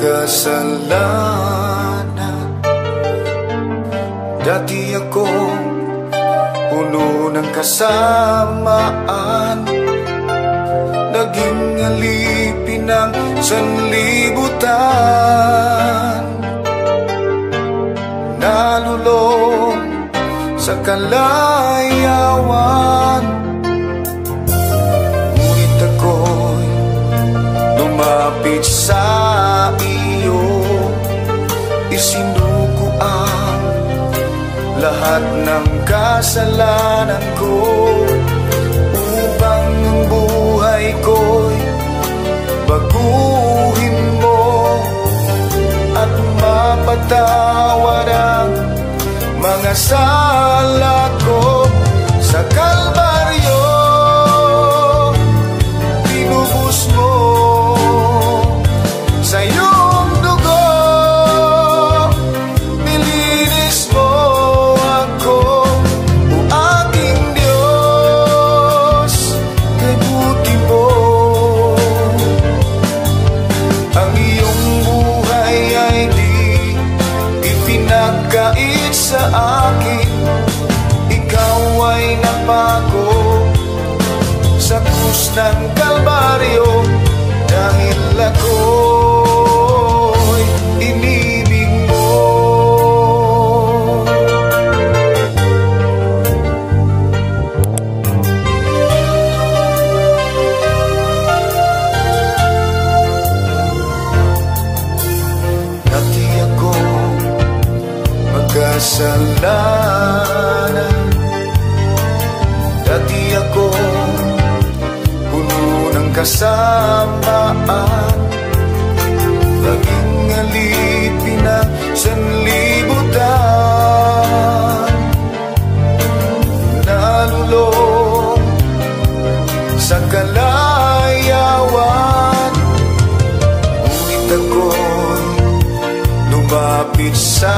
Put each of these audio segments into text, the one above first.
kasalanan. Dati ako puno ng kasamaan, naging alipin ng sanlibutan, nalulong sa kalayawan. Ngunit ako'y lumapit sa iyo, isinuko ang lahat ng kasalanan ko, upang ang buhay ko'y baguhin mo at mapatawad ang mga sala ko. Sa Kalbaryo tinubos mo sa iyong dugo, nilinis mo ako, o aking Diyos, kay buti mo. Ang iyong buhay ay di ipinagkait sa akin, ikaw ay napako sa krus ng Kalbaryo, dahil ako'y inibig mo. Dati ako magkasalanan, dati ako puno ng kasamaan, naging alipin ng sanlibutan, nalulong sa kalayawan. Ngunit ako'y lumapit sa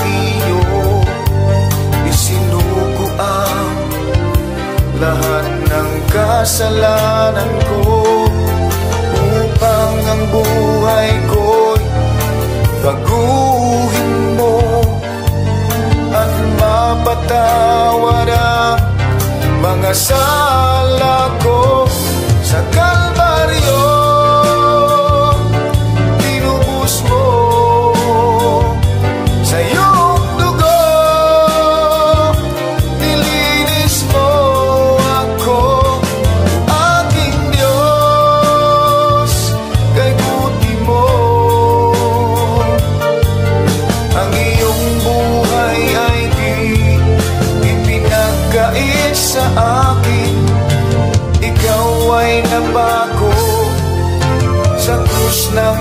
iyo, isinuko ang lahat ng kasalanan ko, upang ang buhay ko'y baguhin mo at mapatawad ang mga sala ko. Sa Kalbaryo tinubos mo sa iyong dugo, nilinis mo ako, aking Diyos, kay buti mo. Ang iyong buhay ay di ipinagkait sa akin, ikaw ay napako sa krus ng